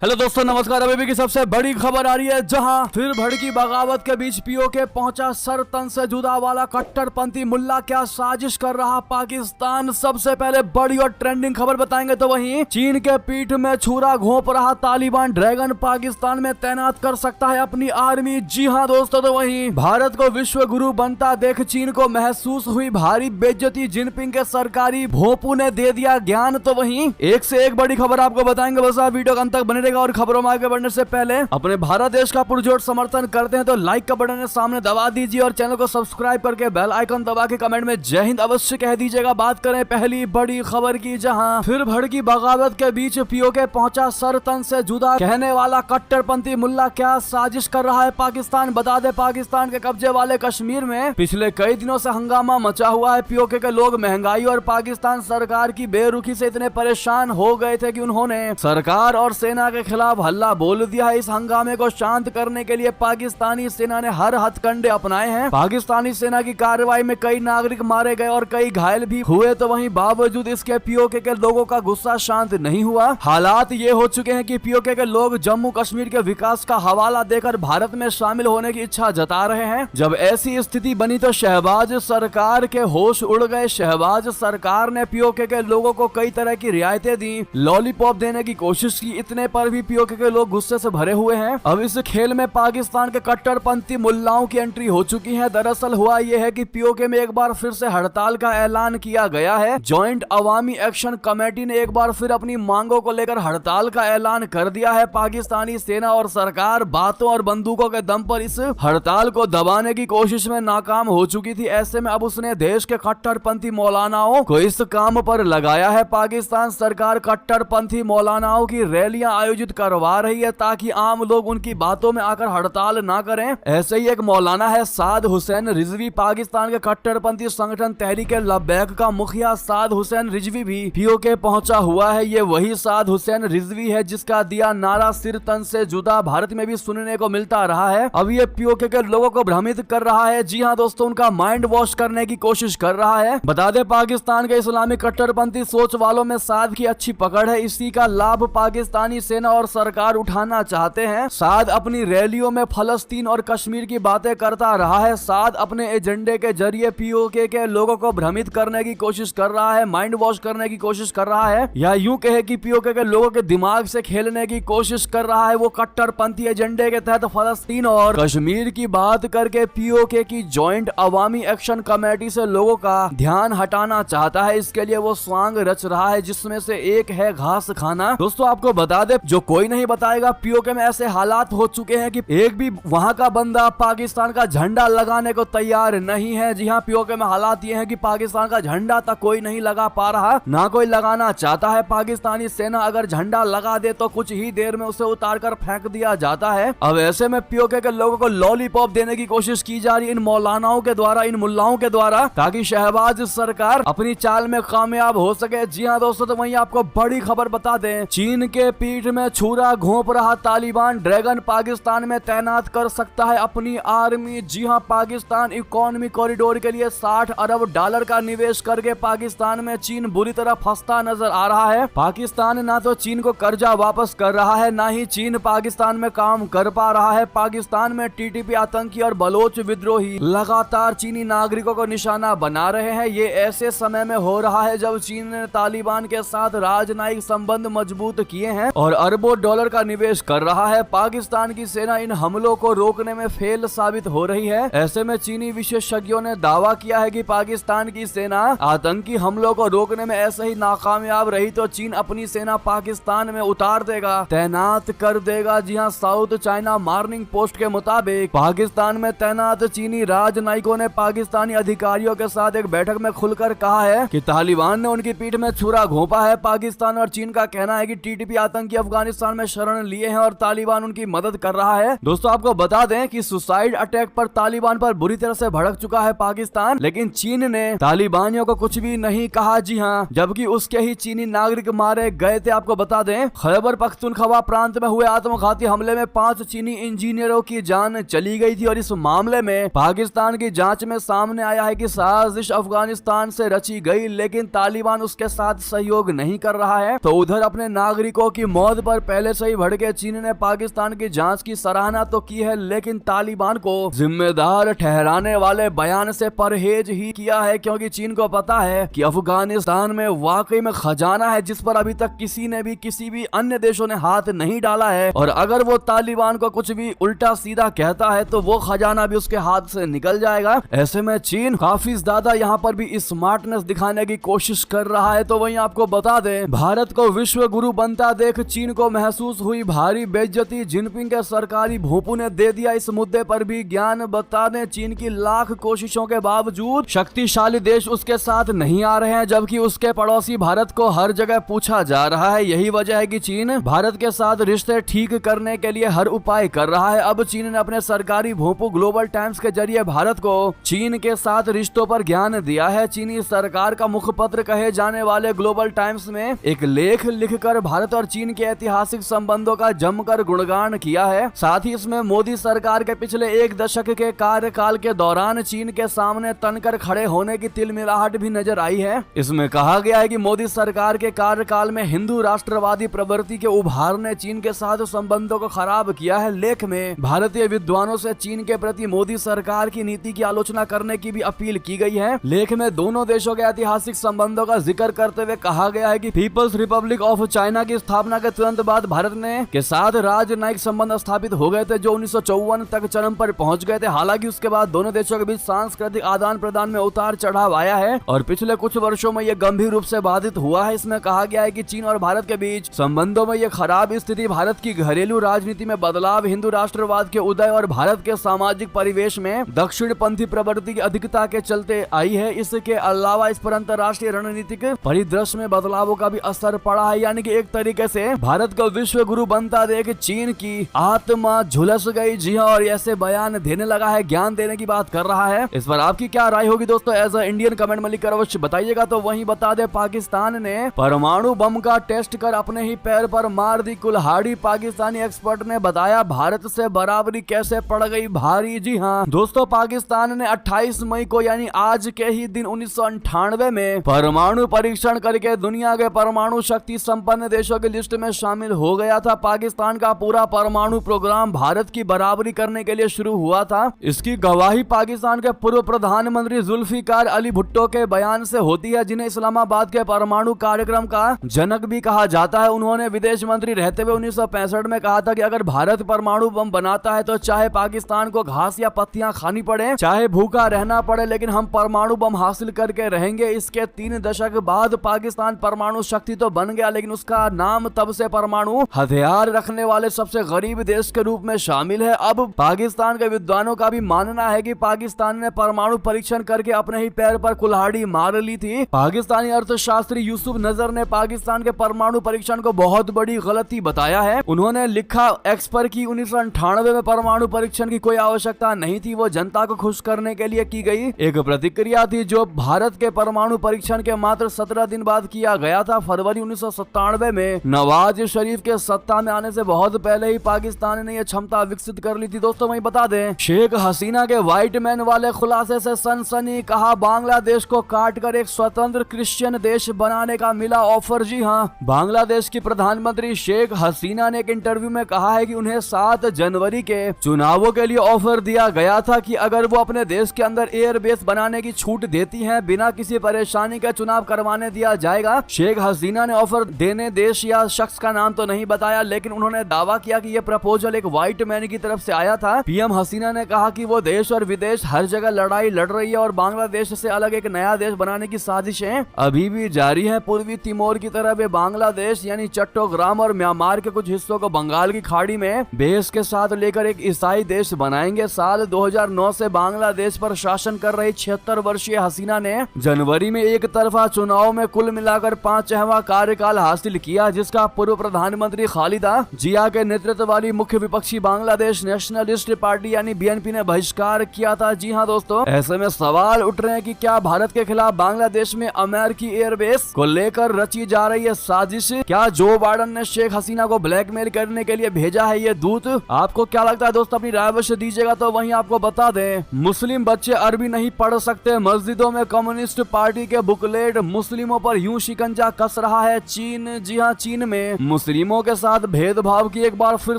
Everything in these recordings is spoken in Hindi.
हेलो दोस्तों, नमस्कार। अभी की सबसे बड़ी खबर आ रही है, जहां फिर भड़की बगावत के बीच पीओके पहुंचा सर तन से जुदा वाला कट्टरपंथी मुल्ला। क्या साजिश कर रहा पाकिस्तान? सबसे पहले बड़ी और ट्रेंडिंग खबर बताएंगे तो वहीं चीन के पीठ में छुरा घोंप रहा तालिबान ड्रैगन पाकिस्तान में तैनात कर सकता है अपनी आर्मी। जी हाँ दोस्तों, तो वहीं भारत को विश्व गुरु बनता देख चीन को महसूस हुई भारी बेइज्जती। जिनपिंग के सरकारी भोंपू ने दे दिया ज्ञान। तो वहीं एक से एक बड़ी खबर आपको बताएंगे, बस आप वीडियो के अंत तक बने और खबरों में आगे बढ़ने से पहले अपने भारत देश का पुरजोर समर्थन करते हैं तो लाइक का बटन सामने दबा दीजिए और चैनल को सब्सक्राइब करके बेल आइकन दबा के कमेंट में जय हिंद अवश्य कह दीजिएगा। बात करें पहली बड़ी खबर की, जहां फिर भड़की बगावत के बीच पीओके पहुंचा सर तन से जुदा कहने वाला कट्टरपंथी मुल्ला। क्या साजिश कर रहा है पाकिस्तान? बता दे, पाकिस्तान के कब्जे वाले कश्मीर में पिछले कई दिनों से हंगामा मचा हुआ है। पीओके के लोग महंगाई और पाकिस्तान सरकार की बेरुखी से इतने परेशान हो गए थे कि उन्होंने सरकार और सेना के खिलाफ हल्ला बोल दिया है। इस हंगामे को शांत करने के लिए पाकिस्तानी सेना ने हर हथकंडे अपनाए हैं। पाकिस्तानी सेना की कार्रवाई में कई नागरिक मारे गए और कई घायल भी हुए। तो वहीं बावजूद इसके पीओके के लोगों का गुस्सा शांत नहीं हुआ। हालात ये हो चुके हैं कि पीओके के लोग जम्मू कश्मीर के विकास का हवाला देकर भारत में शामिल होने की इच्छा जता रहे हैं। जब ऐसी स्थिति बनी तो शहबाज सरकार के होश उड़ गए। शहबाज सरकार ने पीओके के लोगों को कई तरह की रियायतें दी, लॉलीपॉप देने की कोशिश की। इतने पर भी पीओके के लोग गुस्से से भरे हुए हैं। अब इस खेल में पाकिस्तान के कट्टरपंथी मुल्लाओं की एंट्री हो चुकी है। दरअसल हुआ यह है कि पीओके में एक बार फिर से हड़ताल का ऐलान किया गया है। जॉइंट अवामी एक्शन कमेटी ने एक बार फिर अपनी मांगों को लेकर हड़ताल का ऐलान कर दिया है। पाकिस्तानी सेना और सरकार बातों और बंदूकों के दम पर इस हड़ताल को दबाने की कोशिश में नाकाम हो चुकी थी। ऐसे में अब उसने देश के कट्टरपंथी मौलानाओं को इस काम पर लगाया है। पाकिस्तान सरकार कट्टरपंथी मौलानाओं की रैलियां आयोजित करवा रही है ताकि आम लोग उनकी बातों में आकर हड़ताल ना करें। ऐसे ही एक मौलाना है साद हुसैन रिजवी। पाकिस्तान के कट्टरपंथी संगठन तहरीक लब्बैक का मुखिया साद हुसैन रिजवी भी पीओके पहुंचा हुआ है। ये वही साद हुसैन रिजवी है जिसका दिया नारा सिर तन से जुदा भारत में भी सुनने को मिलता रहा है। अब ये पीओके के लोगों को भ्रमित कर रहा है। जी हाँ दोस्तों, उनका माइंड वॉश करने की कोशिश कर रहा है। बता दें, पाकिस्तान के इस्लामिक कट्टरपंथी सोच वालों में साद की अच्छी पकड़ है। इसी का लाभ पाकिस्तानी सेना और सरकार उठाना चाहते हैं। साद अपनी रैलियों में फलस्तीन और कश्मीर की बातें करता रहा है। साद अपने एजेंडे के जरिए पीओके के लोगों को भ्रमित करने की कोशिश कर रहा है, माइंड वॉश करने की कोशिश कर रहा है, या यूं कहे कि पीओके के लोगों के दिमाग से खेलने की कोशिश कर रहा है। वो कट्टरपंथी एजेंडे के तहत फलस्तीन और कश्मीर की बात करके पीओके की जॉइंट अवामी एक्शन कमेटी से लोगों का ध्यान हटाना चाहता है। इसके लिए वो स्वांग रच रहा है, जिसमें से एक है घास खाना। दोस्तों आपको बता दे, जो कोई नहीं बताएगा, पीओके में ऐसे हालात हो चुके हैं कि एक भी वहां का बंदा पाकिस्तान का झंडा लगाने को तैयार नहीं है। जी हाँ, पीओके में हालात ये हैं कि पाकिस्तान का झंडा तक कोई नहीं लगा पा रहा, ना कोई लगाना चाहता है। पाकिस्तानी सेना अगर झंडा लगा दे तो कुछ ही देर में उसे उतार कर फेंक दिया जाता है। अब ऐसे में पीओके के लोगों को लॉलीपॉप देने की कोशिश की जा रही है इन मौलानाओं के द्वारा, इन मुल्लाओं के द्वारा, ताकि शहबाज सरकार अपनी चाल में कामयाब हो सके। जी हाँ दोस्तों, तो वहीं आपको बड़ी खबर बता दें, चीन के पीठ में छुरा घोंप रहा तालिबान ड्रैगन पाकिस्तान में तैनात कर सकता है अपनी आर्मी। जी हां, पाकिस्तान इकोनॉमिक कॉरिडोर के लिए 60 अरब डॉलर का निवेश करके पाकिस्तान में चीन बुरी तरह फंसता नजर आ रहा है। पाकिस्तान ना तो चीन को कर्जा वापस कर रहा है, ना ही चीन पाकिस्तान में काम कर पा रहा है। पाकिस्तान में टीटीपी आतंकी और बलोच विद्रोही लगातार चीनी नागरिकों को निशाना बना रहे हैं। ये ऐसे समय में हो रहा है जब चीन ने तालिबान के साथ राजनयिक संबंध मजबूत किए हैं और अरबों डॉलर का निवेश कर रहा है। पाकिस्तान की सेना इन हमलों को रोकने में फेल साबित हो रही है। ऐसे में चीनी विशेषज्ञों ने दावा किया है कि पाकिस्तान की सेना आतंकी हमलों को रोकने में ऐसे ही नाकामयाब रही तो चीन अपनी सेना पाकिस्तान में उतार देगा, तैनात कर देगा। जी हां, साउथ चाइना मॉर्निंग पोस्ट के मुताबिक पाकिस्तान में तैनात चीनी राजनयिकों ने पाकिस्तानी अधिकारियों के साथ एक बैठक में खुलकर कहा है कि तालिबान ने उनकी पीठ में छुरा घोंपा है। पाकिस्तान और चीन का कहना है कि टीटीपी आतंकी अफगानिस्तान में शरण लिए हैं और तालिबान उनकी मदद कर रहा है। दोस्तों आपको बता दें कि सुसाइड अटैक पर तालिबान पर बुरी तरह से भड़क चुका है पाकिस्तान, लेकिन चीन ने तालिबानियों को कुछ भी नहीं कहा। जी हां, जबकि उसके ही चीनी नागरिक मारे गए थे। आपको बता दें, खैबर पख्तूनख्वा प्रांत में हुए आत्मघाती हमले में 5 चीनी इंजीनियरों की जान चली गई थी और इस मामले में पाकिस्तान की जांच में सामने आया है कि साजिश अफगानिस्तान से रची गई, लेकिन तालिबान उसके साथ सहयोग नहीं कर रहा है। तो उधर अपने नागरिकों की मौत पर पहले से ही भड़के चीन ने पाकिस्तान की जांच की सराहना तो की है, लेकिन तालिबान को जिम्मेदार ठहराने वाले बयान से परहेज ही किया है, क्योंकि चीन को पता है कि अफगानिस्तान में वाकई में खजाना है जिस पर अभी तक किसी ने भी किसी भी अन्य देशों ने हाथ नहीं डाला है, और अगर वो तालिबान को कुछ भी उल्टा सीधा कहता है तो वो खजाना भी उसके हाथ से निकल जाएगा। ऐसे में चीन काफी ज्यादा यहाँ पर भी स्मार्टनेस दिखाने की कोशिश कर रहा है। तो वहीं आपको बता दें, भारत को विश्व गुरु बनता देख चीन को महसूस हुई भारी बेइज्जती, जिनपिंग के सरकारी भोंपू ने दे दिया इस मुद्दे पर भी ज्ञान। बता दें, चीन की लाख कोशिशों के बावजूद शक्तिशाली देश उसके साथ नहीं आ रहे हैं, जबकि उसके पड़ोसी भारत को हर जगह पूछा जा रहा है। यही वजह है कि चीन भारत के साथ रिश्ते ठीक करने के लिए हर उपाय कर रहा है। अब चीन ने अपने सरकारी भोंपू ग्लोबल टाइम्स के जरिए भारत को चीन के साथ रिश्तों पर ज्ञान दिया है। चीनी सरकार का मुखपत्र कहे जाने वाले ग्लोबल टाइम्स में एक लेख लिखकर भारत और चीन के ऐतिहासिक संबंधों का जमकर गुणगान किया है। साथ ही इसमें मोदी सरकार के पिछले एक दशक के कार्यकाल के दौरान चीन के सामने तनकर खड़े होने की तिलमिलाहट भी नजर आई है। इसमें कहा गया है कि मोदी सरकार के कार्यकाल में हिंदू राष्ट्रवादी प्रवृत्ति के उभार ने चीन के साथ संबंधों को खराब किया है। लेख में भारतीय विद्वानों से चीन के प्रति मोदी सरकार की नीति की आलोचना करने की भी अपील की गई है। लेख में दोनों देशों के ऐतिहासिक संबंधों का जिक्र करते हुए कहा गया है कि पीपल्स रिपब्लिक ऑफ चाइना की स्थापना के तुरंत बाद भारत ने के साथ राजनयिक संबंध स्थापित हो गए थे, जो 1954 तक चरम पर पहुंच गए थे। हालांकि उसके बाद दोनों देशों के बीच सांस्कृतिक आदान प्रदान में उतार चढ़ाव आया है और पिछले कुछ वर्षों में यह गंभीर रूप से बाधित हुआ है। इसमें कहा गया है कि चीन और भारत के बीच संबंधों में यह खराब स्थिति भारत की घरेलू राजनीति में बदलाव, हिंदू राष्ट्रवाद के उदय और भारत के सामाजिक परिवेश में दक्षिण पंथी प्रवृत्ति की अधिकता के चलते आई है। इसके अलावा इस पर अंतर्राष्ट्रीय रणनीतिक परिदृश्य में बदलावों का भी असर पड़ा है। यानी कि एक तरीके से भारत को विश्व गुरु बनता देख चीन की आत्मा झुलस गई। जी हाँ, और ऐसे बयान देने लगा है, ज्ञान देने की बात कर रहा है। इस पर आपकी क्या राय होगी दोस्तों? एज अ इंडियन कमेंट में लिखकर अवश्य बताइएगा। तो वहीं बता दे, पाकिस्तान ने परमाणु बम का टेस्ट कर अपने ही पैर पर मार दी कुल्हाड़ी। पाकिस्तानी एक्सपर्ट ने बताया भारत से बराबरी कैसे पड़ गई भारी। जी हाँ दोस्तों, पाकिस्तान ने 28 मई को यानी आज के ही दिन 1998 में परमाणु परीक्षण करके दुनिया के परमाणु शक्ति संपन्न देशों की लिस्ट में शामिल हो गया था। पाकिस्तान का पूरा परमाणु प्रोग्राम भारत की बराबरी करने के लिए शुरू हुआ था। इसकी गवाही पाकिस्तान के पूर्व प्रधानमंत्री जुल्फिकार अली भुट्टो के बयान से होती है, जिन्हें इस्लामाबाद के परमाणु कार्यक्रम का जनक भी कहा जाता है। उन्होंने विदेश मंत्री रहते हुए 1965 में कहा था कि अगर भारत परमाणु बम बनाता है तो चाहे पाकिस्तान को घास या पत्तियां खानी पड़े, चाहे भूखा रहना पड़े, लेकिन हम परमाणु बम हासिल करके रहेंगे। इसके 3 दशक बाद पाकिस्तान परमाणु शक्ति तो बन गया, लेकिन उसका नाम तब से परमाणु हथियार रखने वाले सबसे गरीब देश के रूप में शामिल है। अब पाकिस्तान के विद्वानों का भी मानना है कि पाकिस्तान ने परमाणु परीक्षण करके अपने ही पैर पर कुल्हाड़ी मार ली थी। पाकिस्तानी अर्थशास्त्री यूसुफ नजर ने पाकिस्तान के परमाणु परीक्षण को बहुत बड़ी गलती बताया है। उन्होंने लिखा, एक्सपर्ट की 1998 में परमाणु परीक्षण की कोई आवश्यकता नहीं थी, वो जनता को खुश करने के लिए की गई एक प्रतिक्रिया थी जो भारत के परमाणु परीक्षण के मात्र 17 दिन बाद किया गया था। फरवरी 1997 में नवाज शरीफ के सत्ता में आने से बहुत पहले ही पाकिस्तान ने यह क्षमता विकसित कर ली थी। दोस्तों वही बता दें, शेख हसीना के व्हाइट मैन वाले खुलासे से सनसनी, कहा बांग्लादेश को काटकर एक स्वतंत्र क्रिश्चियन देश बनाने का मिला ऑफर। जी हाँ, बांग्लादेश की प्रधानमंत्री शेख हसीना ने एक इंटरव्यू में कहा है कि उन्हें 7 जनवरी के चुनावों के लिए ऑफर दिया गया था कि अगर वो अपने देश के अंदर एयरबेस बनाने की छूट देती हैं, बिना किसी परेशानी के चुनाव करवाने दिया जाएगा। शेख हसीना ने ऑफर देने देश या शख्स का नाम तो नहीं बताया, लेकिन उन्होंने दावा किया कि यह प्रपोजल एक व्हाइट मैन की तरफ से आया था। पीएम हसीना ने कहा कि वो देश और विदेश हर जगह लड़ाई लड़ रही है और बांग्लादेश से अलग एक नया देश बनाने की साजिशें अभी भी जारी है। पूर्वी तिमोर की तरह वे बांग्लादेश यानी चट्टोग्राम और म्यांमार के कुछ हिस्सों को बंगाल की खाड़ी में बेस के साथ लेकर एक ईसाई देश बनाएंगे। साल 2009 से बांग्लादेश पर शासन कर रही 76 वर्षीय हसीना ने जनवरी में एक तरफा चुनाव में कुल मिलाकर 5वां कार्यकाल हासिल किया, जिसका पूर्व प्रधानमंत्री खालिदा जिया के नेतृत्व वाली मुख्य विपक्षी बांग्लादेश नेशनलिस्ट पार्टी यानी बीएनपी ने बहिष्कार किया था। जी हाँ दोस्तों, ऐसे में सवाल उठ रहे हैं कि क्या भारत के खिलाफ बांग्लादेश में अमेरिकी एयरबेस को लेकर रची जा रही है साजिश? क्या जो बाइडेन ने शेख हसीना को ब्लैकमेल करने के लिए भेजा है ये दूत? आपको क्या लगता है दोस्तों? अपनी राय अवश्य दीजिएगा। तो वहीं आपको बता दें, मुस्लिम बच्चे अरबी नहीं पढ़ सकते, मस्जिदों में कम्युनिस्ट पार्टी के बुकलेट, मुस्लिमों पर यूं शिकंजा कस रहा है चीन। जी हाँ, चीन में मुस्लिमों के साथ भेदभाव की एक बार फिर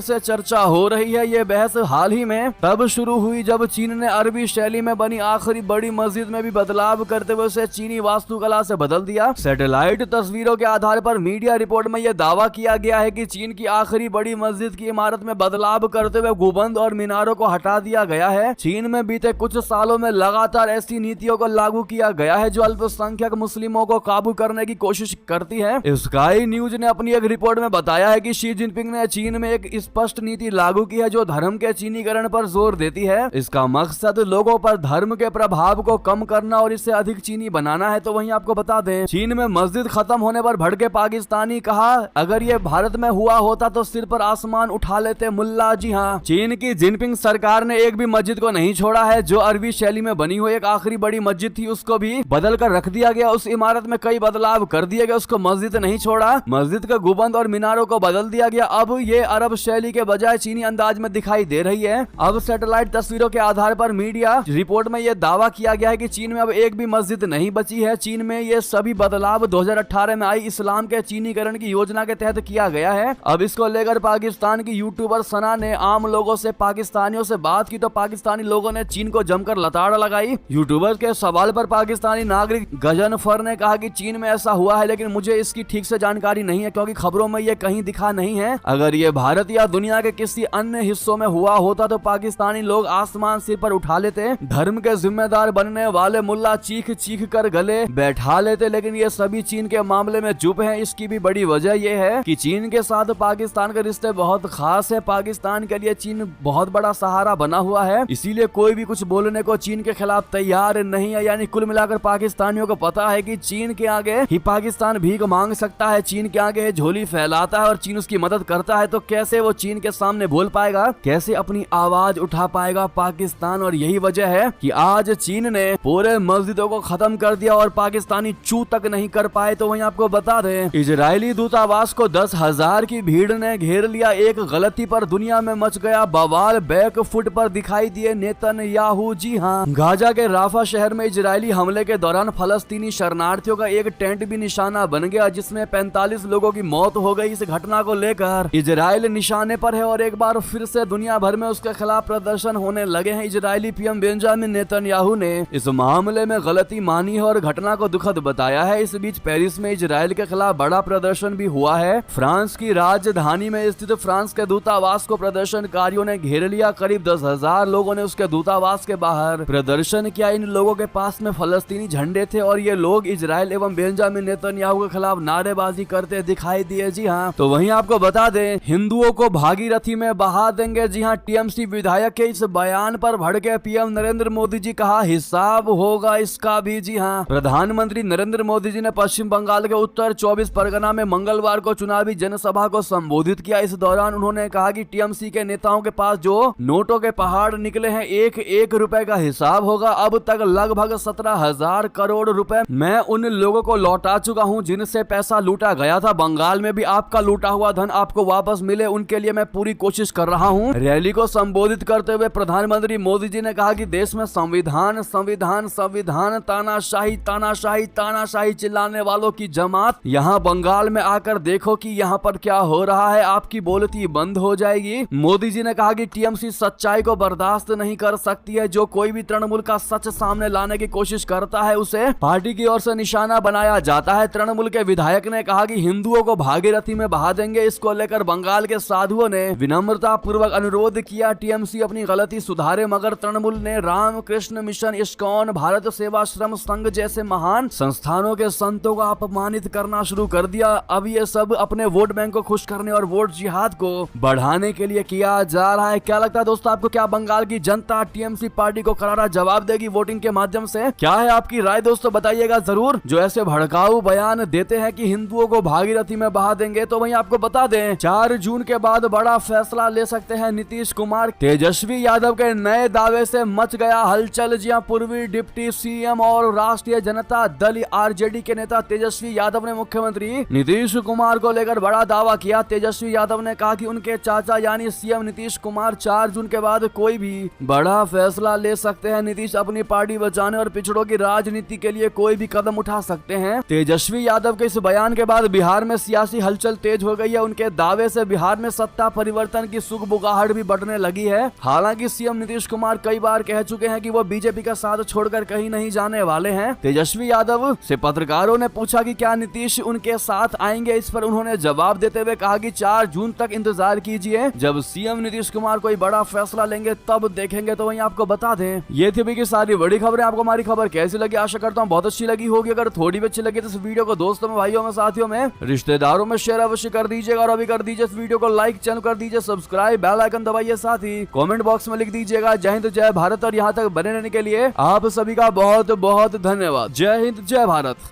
से चर्चा हो रही है। ये बहस हाल ही में तब शुरू हुई जब चीन ने अरबी शैली में बनी आखिरी बड़ी मस्जिद में भी बदलाव करते हुए उसे चीनी वास्तुकला से बदल दिया। सैटेलाइट तस्वीरों के आधार पर मीडिया रिपोर्ट में यह दावा किया गया है कि चीन की आखिरी बड़ी मस्जिद की इमारत में बदलाव करते हुए गुंबद और मीनारों को हटा दिया गया है। चीन में बीते कुछ सालों में लगातार ऐसी नीतियों को लागू किया गया है जो अल्पसंख्यक मुस्लिमों को काबू करने की कोशिश करती है। स्काई न्यूज ने अपनी एक रिपोर्ट में बताया है कि शी जिनपिंग ने चीन में एक स्पष्ट नीति लागू की है जो धर्म के चीनीकरण पर जोर देती है। इसका मकसद लोगों पर धर्म के प्रभाव को कम करना और इसे अधिक चीनी बनाना है। तो वहीं आपको बता दें, चीन में मस्जिद खत्म होने पर भड़के पाकिस्तानी, कहा अगर ये भारत में हुआ होता तो सिर पर आसमान उठा लेते मुल्ला। जी हाँ, चीन की जिनपिंग सरकार ने एक भी मस्जिद को नहीं छोड़ा है। जो अरबी शैली में बनी हुई एक आखिरी बड़ी मस्जिद थी उसको भी बदल कर रख दिया गया। उस इमारत में कई बदलाव कर दिए गए, उसको मस्जिद नहीं छोड़ा। मस्जिद का गुंबद और मीनारों को बदल दिया गया। अब ये अरब शैली के बजाय चीनी अंदाज में दिखाई दे रही है। अब सैटेलाइट तस्वीरों के आधार पर मीडिया रिपोर्ट में यह दावा किया गया है कि चीन में अब एक भी मस्जिद नहीं बची है। चीन में ये सभी बदलाव 2018 में आई इस्लाम के चीनीकरण की योजना के तहत किया गया है। अब इसको लेकर पाकिस्तान की यूट्यूबर सना ने आम लोगों से, पाकिस्तानियों से बात की तो पाकिस्तानी लोगों ने चीन को जमकर लताड़ लगाई। यूट्यूबर के सवाल पर पाकिस्तानी नागरिक गजनफर ने कहा कि चीन में ऐसा हुआ है लेकिन मुझे इसकी ठीक से जानकारी नहीं है क्योंकि खबरों में ये कहीं दिखा नहीं है। अगर ये भारत या दुनिया के किसी अन्य हिस्सों में हुआ होता तो पाकिस्तानी लोग आसमान सिर पर उठा लेते, धर्म के जिम्मेदार बनने वाले मुल्ला चीख चीख कर गले बैठा लेते। लेकिन ये सभी चीन के मामले में चुप हैं। इसकी भी बड़ी वजह यह है कि चीन के साथ पाकिस्तान के रिश्ते बहुत खास है। पाकिस्तान के लिए चीन बहुत बड़ा सहारा बना हुआ है, इसीलिए कोई भी कुछ बोलने को चीन के खिलाफ तैयार नहीं है। यानी कुल मिलाकर पाकिस्तानियों को पता है कि चीन के आगे ही पाकिस्तान भीख मांग सकता है, चीन के आगे झोली फैलाता है और चीन उसकी मदद करता है। तो कैसे वो चीन के सामने बोल पाएगा, कैसे अपनी आवाज उठा पाएगा पाकिस्तान। और यही वजह है कि आज चीन ने पूरे मस्जिदों को खत्म कर दिया और पाकिस्तानी चू तक नहीं कर पाए। तो वहीं आपको बता दें, इजरायली दूतावास को 10,000 की भीड़ ने घेर लिया। एक गलती पर दुनिया में मच गया बवाल, बैक फुट पर दिखाई दिए नेतन्याहू। जी हाँ, गाजा के राफा शहर में इजरायली हमले के दौरान फलस्तीनी शरणार्थियों का एक टेंट भी निशाना बन गया जिसमें 45 लोगों की मौत हो गई। इस घटना को लेकर इजराइल निशाने पर है और एक बार फिर से दुनिया भर में उसके खिलाफ प्रदर्शन होने लगे हैं। इजरायली पीएम बेंजामिन नेतन्याहू ने इस मामले में गलती मानी है और घटना को दुखद बताया है। इस बीच पेरिस में इजराइल के खिलाफ बड़ा प्रदर्शन भी हुआ है। फ्रांस की राजधानी में स्थित फ्रांस के दूतावास को प्रदर्शनकारियों ने घेर लिया। करीब 10,000 लोगों ने उसके दूतावास के बाहर प्रदर्शन किया। इन लोगों के पास में फलस्तीनी झंडे थे और ये लोग इजराइल एवं बेंजामिन नेतन्याहू के खिलाफ नारेबाजी करते दिखाई दिए। जी हाँ, तो वहीं आपको बता दें, हिंदुओं को भागीरथी में बहा देंगे। जी हाँ, टीएमसी विधायक के इस बयान पर भड़के पीएम नरेंद्र मोदी जी, कहा हिसाब होगा इसका भी। जी हाँ, प्रधानमंत्री नरेंद्र मोदी जी ने पश्चिम बंगाल के उत्तर 24 परगना में मंगलवार को चुनावी जनसभा को संबोधित किया। इस दौरान उन्होंने कहा कि टीएमसी के नेताओं के पास जो नोटों के पहाड़ निकले हैं, एक एक रुपए का हिसाब होगा। अब तक लगभग 17,000 करोड़ रुपए मैं उन लोगों को लौटा चुका हूं जिनसे पैसा लूटा गया था। बंगाल में भी आपका लूटा हुआ धन आपको वापस मिले, उनके लिए मैं पूरी कोशिश कर रहा हूं। रैली को संबोधित करते हुए प्रधानमंत्री मोदी जी ने कहा कि देश में संविधान संविधान संविधान, तानाशाही तानाशाही तानाशाही चिल्लाने वालों की जमात, यहाँ बंगाल में आकर देखो कि यहाँ पर क्या हो रहा है, आपकी बोलती बंद हो जाएगी। मोदी जी ने कहा कि टीएमसी सच्चाई को बर्दाश्त नहीं कर सकती है। जो कोई भी तृणमूल का सच सामने लाने की कोशिश करता है उसे पार्टी की ओर से निशाना बनाया जाता है। तृणमूल के विधायक ने कहा कि हिंदुओं को भागीरथी में बहा देंगे। इसको लेकर बंगाल के साधुओं ने विनम्रता पूर्वक अनुरोध किया टीएमसी अपनी गलती सुधारे, मगर तृणमूल ने रामकृष्ण मिशन, इस्कॉन, भारत सेवाश्रम संघ जैसे महान संस्थानों के संतों को अपमानित करना शुरू कर दिया। अब ये सब अपने वोट बैंक को खुश करने और वोट जिहाद को बढ़ाने के लिए किया जा रहा है। क्या लगता है दोस्तों आपको, क्या बंगाल की जनता टीएमसी पार्टी को करारा जवाब देगी वोटिंग के माध्यम से? क्या है आपकी राय दोस्तों, बताइएगा जरूर। जो ऐसे भड़काऊ बयान देते हैं कि हिंदुओं को भागीरथी में बहा देंगे, तो वहीं आपको बता दें 4 जून के बाद बड़ा फैसला ले सकते हैं नीतीश कुमार। तेजस्वी यादव के नए दावे से मच गया हलचल। जी हां, पूर्वी डिप्टी सीएम और राष्ट्रीय जनता दल आरजेडी के नेता तेजस्वी यादव ने मुख्यमंत्री नीतीश कुमार को लेकर बड़ा दावा किया। तेजस्वी यादव ने कहा कि उनके चाचा यानी सीएम नीतीश कुमार 4 जून के बाद कोई भी बड़ा फैसला ले सकते हैं। नीतीश अपनी पार्टी बचाने और पिछड़ों की राजनीति के लिए कोई भी कदम उठा सकते हैं। तेजस्वी यादव के इस बयान के बाद बिहार में सियासी हलचल हलचल तेज हो गई है। उनके दावे से बिहार में सत्ता परिवर्तन की सुगबुगाहट भी बढ़ने लगी है। हालांकि सीएम नीतीश कुमार कई बार कह चुके हैं कि वो बीजेपी का साथ छोड़कर कहीं नहीं जाने वाले हैं। तेजस्वी यादव से पत्रकारों ने पूछा कि क्या नीतीश उनके साथ आएंगे। इस पर उन्होंने जवाब देते हुए कहा कि 4 जून तक इंतजार कीजिए, जब सीएम नीतीश कुमार कोई बड़ा फैसला लेंगे तब देखेंगे। तो वहीं आपको बता दें, ये थी अभी की सारी बड़ी खबरें। आपको हमारी खबर कैसी लगी? आशा करता हूँ बहुत अच्छी लगी होगी। अगर थोड़ी भी अच्छी लगी तो इस वीडियो को दोस्तों में, भाइयों में, साथियों में, रिश्तेदारों में शेयर अवश्य कर दीजिएगा। और अभी कर दीजिए इस वीडियो को लाइक, चैनल कर दीजिए सब्सक्राइब, बेल आइकन दबाइए, साथ ही कमेंट बॉक्स में लिख दीजिएगा जय हिंद जय भारत। और यहाँ तक बने रहने के लिए आप सभी का बहुत बहुत धन्यवाद। जय हिंद जय भारत।